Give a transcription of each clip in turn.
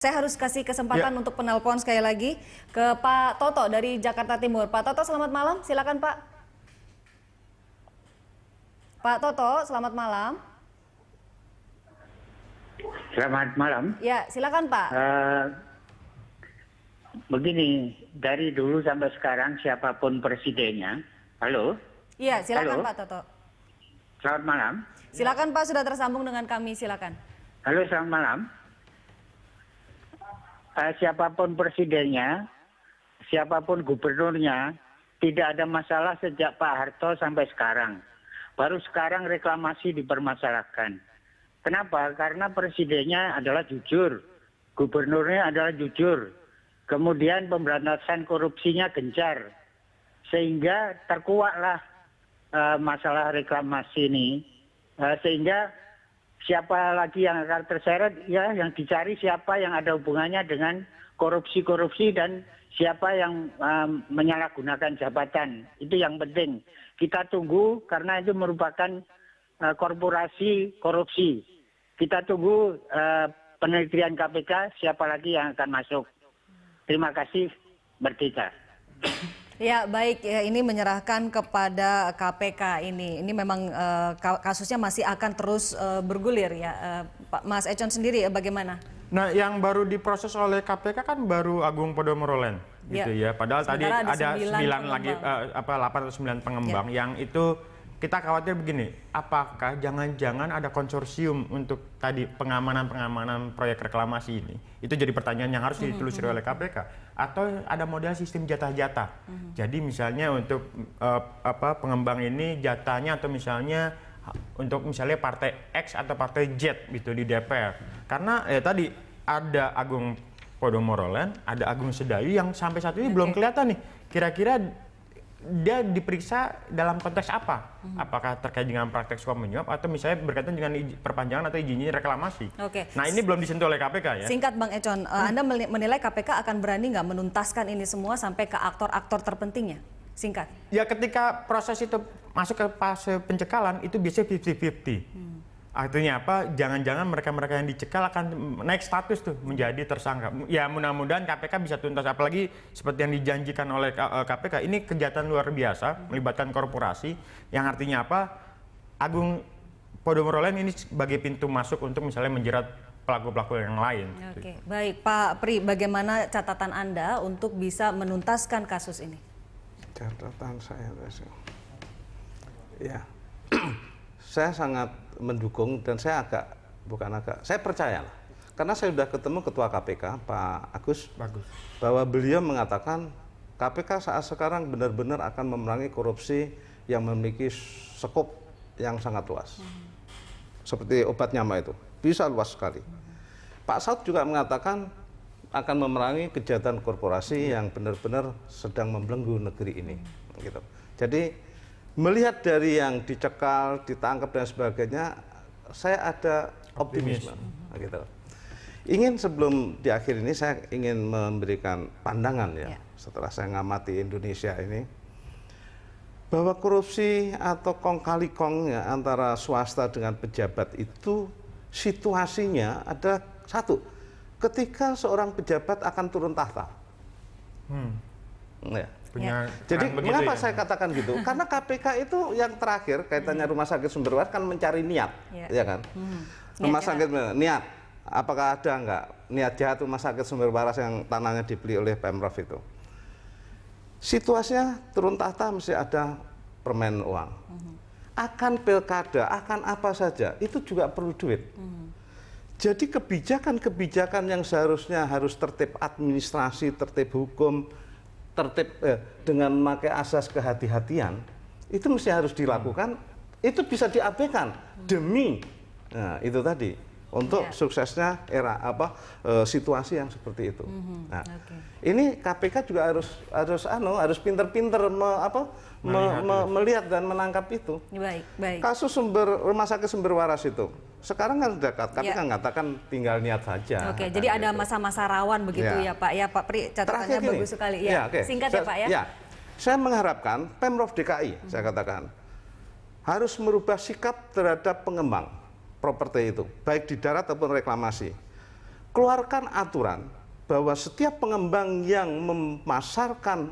Saya harus kasih kesempatan untuk penelpon sekali lagi ke Pak Toto dari Jakarta Timur. Pak Toto, selamat malam. Silakan Pak. Pak Toto, selamat malam. Selamat malam. Ya, silakan Pak. Begini, dari dulu sampai sekarang siapapun presidennya. Halo? Iya, silakan Halo? Pak Toto. Selamat malam. Silakan Pak, sudah tersambung dengan kami, silakan. Halo, selamat malam. Siapapun presidennya, siapapun gubernurnya, tidak ada masalah sejak Pak Harto sampai sekarang. Baru sekarang reklamasi dipermasalahkan. Kenapa? Karena presidennya adalah jujur, gubernurnya adalah jujur, kemudian pemberantasan korupsinya gencar, sehingga terkuaklah masalah reklamasi ini, sehingga siapa lagi yang akan terseret, ya yang dicari siapa yang ada hubungannya dengan korupsi-korupsi dan siapa yang menyalahgunakan jabatan. Itu yang penting. Kita tunggu karena itu merupakan korporasi korupsi. Kita tunggu penelitian KPK siapa lagi yang akan masuk. Terima kasih, Merdeka. Ya baik, ya, ini menyerahkan kepada KPK ini. Ini memang kasusnya masih akan terus bergulir ya. Pak Mas Econ sendiri bagaimana? Nah, yang baru diproses oleh KPK kan baru Agung Podomoro Land, gitu ya. Padahal sementara tadi ada 9 lagi, 8 atau 9 pengembang yang itu kita khawatir begini, apakah jangan-jangan ada konsorsium untuk tadi pengamanan proyek reklamasi ini? Itu jadi pertanyaan yang harus ditelusuri oleh KPK. Atau ada model sistem jatah-jatah. Jadi misalnya untuk pengembang ini jatahnya atau misalnya untuk misalnya partai X atau partai Z gitu di DPR. Karena tadi ada Agung Podomoro Land, ada Agung Sedayu yang sampai saat ini belum kelihatan nih kira-kira dia diperiksa dalam konteks apa? Apakah terkait dengan praktek suap menyuap atau misalnya berkaitan dengan perpanjangan atau izinnya reklamasi? Nah ini belum disentuh oleh KPK ya. Singkat Bang Econ, Anda menilai KPK akan berani nggak menuntaskan ini semua sampai ke aktor-aktor terpentingnya? Singkat. Ya ketika proses itu masuk ke fase pencekalan itu biasanya 50-50. Artinya apa? Jangan-jangan mereka-mereka yang dicekal akan naik status tuh menjadi tersangka. Ya mudah-mudahan KPK bisa tuntas, apalagi seperti yang dijanjikan oleh KPK. Ini kejahatan luar biasa melibatkan korporasi yang artinya apa? Agung Podomoro Land ini sebagai pintu masuk untuk misalnya menjerat pelaku-pelaku yang lain. Oke, baik Pak Pri, bagaimana catatan Anda untuk bisa menuntaskan kasus ini? Catatan saya, ya. Saya sangat mendukung dan saya saya percaya lah. Karena saya sudah ketemu Ketua KPK, Pak Agus, bahwa beliau mengatakan KPK saat sekarang benar-benar akan memerangi korupsi yang memiliki skop yang sangat luas. Seperti obat nyamuk itu, bisa luas sekali. Pak Saud juga mengatakan akan memerangi kejahatan korporasi yang benar-benar sedang membelenggu negeri ini. Gitu. Jadi melihat dari yang dicekal, ditangkap dan sebagainya, saya ada optimisme. Gitu. Ingin sebelum di akhir ini saya ingin memberikan pandangan ya, setelah saya ngamati Indonesia ini, bahwa korupsi atau kong kali kong ya, antara swasta dengan pejabat itu situasinya ada satu, ketika seorang pejabat akan turun tahta. Jadi mengapa saya katakan gitu? Karena KPK itu yang terakhir kaitannya Rumah Sakit Sumber Waras kan mencari niat, ya kan? Rumah sakit niat, apakah ada enggak niat jahat Rumah Sakit Sumber Waras yang tanahnya dibeli oleh Pemprov itu? Situasinya turun tahta mesti ada permen uang. Akan pilkada, akan apa saja, itu juga perlu duit. Jadi kebijakan-kebijakan yang seharusnya harus tertib administrasi, tertib hukum, tertib dengan memakai asas kehati-hatian, itu mesti harus dilakukan, itu bisa diabaikan demi itu tadi untuk suksesnya situasi yang seperti itu. Nah, ini KPK juga harus pinter-pinter melihat dan menangkap itu. Baik. Kasus Rumah Sakit Sumber Waras itu sekarang kan sudah KPK mengatakan tinggal niat saja. Jadi ada masa-masa rawan begitu ya Pak. Ya Pak Pri, catatannya bagus sekali. Singkat ya Pak ya. Saya mengharapkan Pemprov DKI, saya katakan harus merubah sikap terhadap pengembang properti itu, baik di darat ataupun reklamasi. keluarkan aturan bahwa setiap pengembang yang memasarkan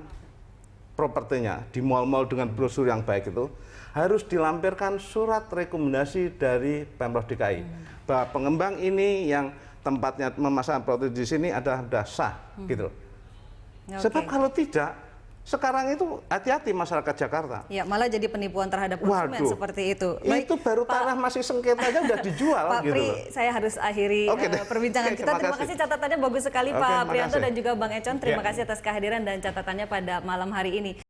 propertinya di mal-mal dengan brosur yang baik itu harus dilampirkan surat rekomendasi dari Pemprov DKI bahwa pengembang ini yang tempatnya memasarkan properti di sini sudah sah gitu. Sebab kalau tidak, sekarang itu hati-hati masyarakat Jakarta. Ya, malah jadi penipuan terhadap konsumen seperti itu. Itu baru tanah masih sengketa aja udah dijual Pak gitu. Pri, saya harus akhiri perbincangan kita. Terima kasih catatannya bagus sekali Pak Prianto dan juga Bang Econ. Terima kasih atas kehadiran dan catatannya pada malam hari ini.